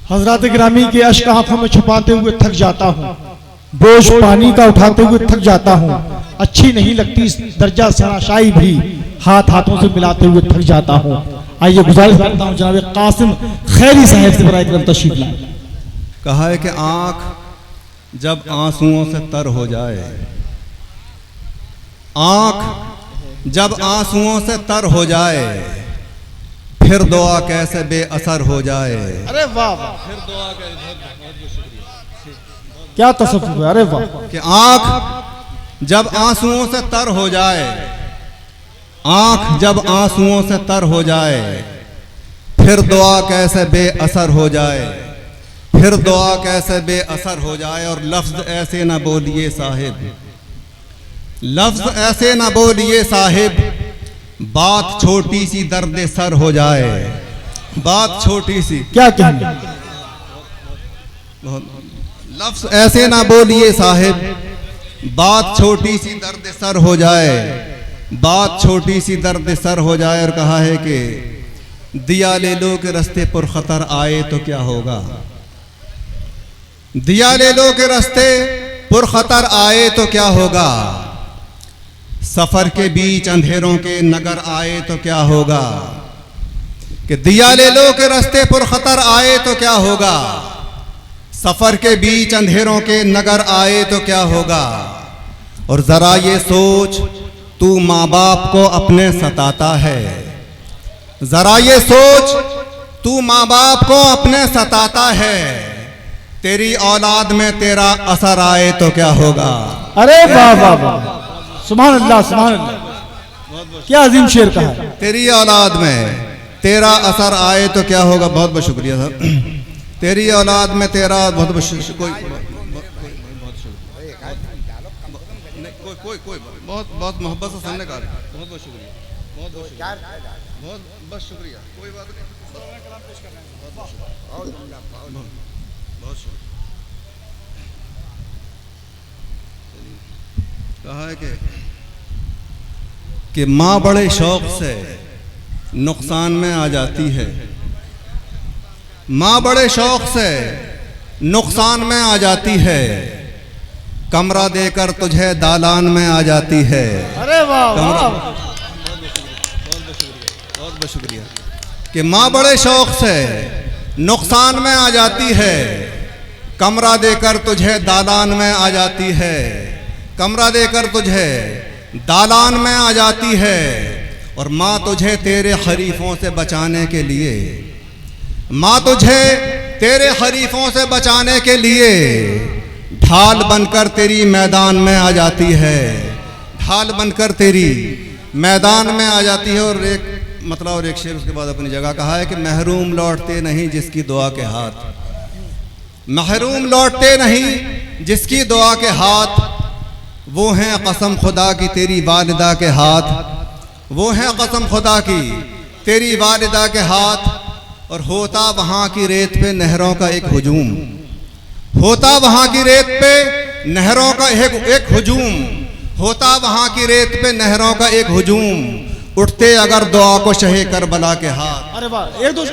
हजरत गिरामी के अश्क आंखों में छुपाते हुए थक जाता हूँ, बोझ पानी का उठाते हुए थक जाता हूँ। अच्छी नहीं लगती दर्जा सराशाई भी, हाथ हाथों से मिलाते हुए थक जाता हूँ। आइए गुजारिश करता हूँ जनाब कासिम खैरी साहब से बराए करम तशरीफ लाएं। कहा है कि आंख जब आंसुओं से तर हो जाए, आंख जब आंसुओं से तर हो जाए, फिर दुआ कैसे बेअसर हो जाए। अरे वाह वाह, फिर दुआ क्या तसव्वुर है। अरे वाह, कि आंख जब आंसुओं से तर हो जाए, आंख जब आंसुओं से तर हो जाए, फिर दुआ कैसे बेअसर हो जाए, फिर दुआ कैसे बेअसर हो जाए। और लफ्ज ऐसे ना बोलिए साहिब, लफ्ज ऐसे ना बोलिए साहिब, बात छोटी सी दर्द सर हो जाए। बात छोटी सी, क्या कहने, लफ्ज ऐसे ना बोलिए साहिब, बात छोटी सी दर्द सर हो जाए, बात छोटी सी दर्द सर हो जाए। और कहा है कि दिया ले लो के रास्ते पर खतर आए तो क्या होगा, दिया ले लो के रास्ते पर खतर आए तो क्या होगा, सफर के बीच अंधेरों के नगर आए तो क्या होगा। कि दिया ले लो के रास्ते पर खतर आए तो क्या होगा, सफर के बीच अंधेरों के नगर आए तो क्या होगा। और जरा ये सोच तू माँ बाप को अपने सताता है, जरा ये सोच तू माँ बाप को अपने सताता है, तेरी औलाद में तेरा असर आए तो क्या होगा। अरे वाह वाह वाह, सुभान अल्लाह सुभान अल्लाह, क्या अजीम शेर कहा है। तेरी औलाद में तेरा असर आए तो क्या होगा। बहुत बहुत शुक्रिया साहब, तेरी औलाद में तेरा बहुत बहुत कोई बहुत बहुत मोहब्बत से सुनने का बहुत बहुत शुक्रिया, बहुत बहुत शुक्रिया, बहुत बहुत शुक्रिया, कोई बात नहीं, बहुत शुक्रिया। कहा है कि माँ बड़े शौक से नुकसान में आ जाती है, माँ बड़े शौक से नुकसान में आ जाती है, कमरा देकर तुझे दालान में आ जाती है। अरे वाह वाह, बहुत बहुत शुक्रिया। कि माँ बड़े शौक से नुकसान में आ जाती है, कमरा देकर तुझे दालान में आ जाती है, कमरा देकर तुझे दालान में आ जाती है। और माँ तुझे तेरे खरीफों से बचाने के लिए, माँ तुझे तेरे खरीफों से बचाने के लिए ढाल बनकर तेरी मैदान में आ जाती है, ढाल बनकर तेरी मैदान में आ जाती है। और एक मतलब और एक शेर उसके बाद अपनी जगह कहा है कि महरूम लौटते नहीं जिसकी दुआ के हाथ, महरूम लौटते नहीं जिसकी दुआ के हाथ, वो हैं कसम खुदा की तेरी वालिदा के हाथ, वो हैं कसम खुदा की तेरी वालिदा के हाथ। और होता वहाँ की रेत पे नहरों का एक हुजूम, होता वहाँ की रेत पे नहरों का एक हुजूम, होता वहाँ की रेत पे नहरों का एक हुजूम, उठते अगर दुआ को शहे करबला के हाथ। अरे वाह, एक दो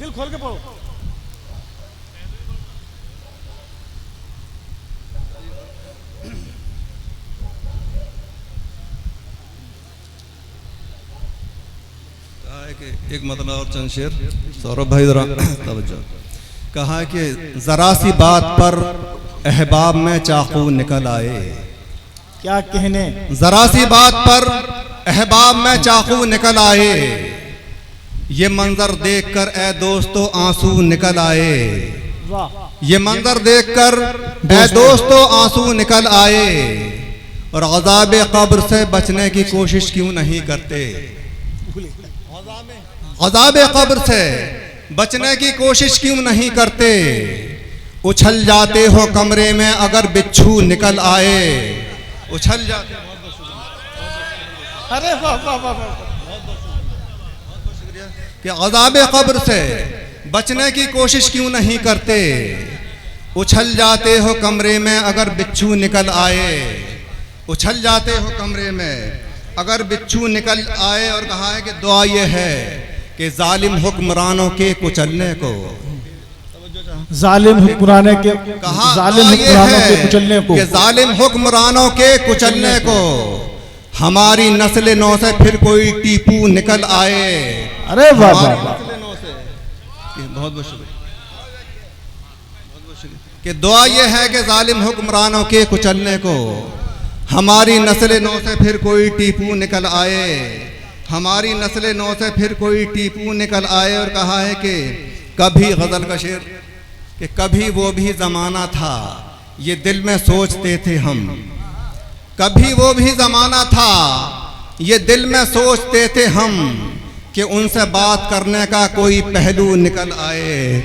दिल खोल के पढ़ो। एक मतलब और चंद शेर सौरभ भाई जरा तवज्जो। कहा कि जरा सी बात पर अहबाब में चाकू निकल आए, क्या कहने, जरा सी बात पर अहबाब में चाकू निकल आए, ये मंजर देखकर ए दोस्तों आंसू निकल आए, ये मंजर देखकर ए दोस्तों आंसू निकल आए। और अज़ाब कब्र से बचने की कोशिश क्यों नहीं करते, अज़ाब कब्र से बचने की कोशिश क्यों नहीं करते, उछल जाते हो कमरे में अगर बिच्छू निकल आए, उछल जाते। अरे वाह वाह वाह, कि अज़ाब कब्र से बचने की कोशिश क्यों नहीं करते, उछल जाते हो कमरे में अगर बिच्छू निकल आए, उछल जाते हो कमरे में अगर बिच्छू निकल आए। और कहा है कि दुआ ये है कि जालिम हुक्मरानों के कुचलने को, जालिम हुक्मरानों के, कहा जालिम दुआ ये हुक्मरानों के है कुचलने को, कि जालिम हुक्मरानों के कुचलने को हमारी नस्ल नौ से फिर कोई टीपू निकल आए। अरे वाह वाह हमारी वाह। नस्ल नौ से, बहुत बहुत शुक्रिया, कि दुआ ये है कि जालिम हुक्मरानों के कुचलने को हमारी नस्ल नौ से फिर कोई टीपू निकल आए, हमारी नस्ल नौ से फिर कोई टीपू निकल आए। और कहा है कि कभी गज़ल का शेर, कि कभी वो भी ज़माना था ये दिल में सोचते थे हम, कभी वो भी ज़माना था ये दिल में सोचते थे हम कि उनसे बात करने का कोई पहलू निकल आए।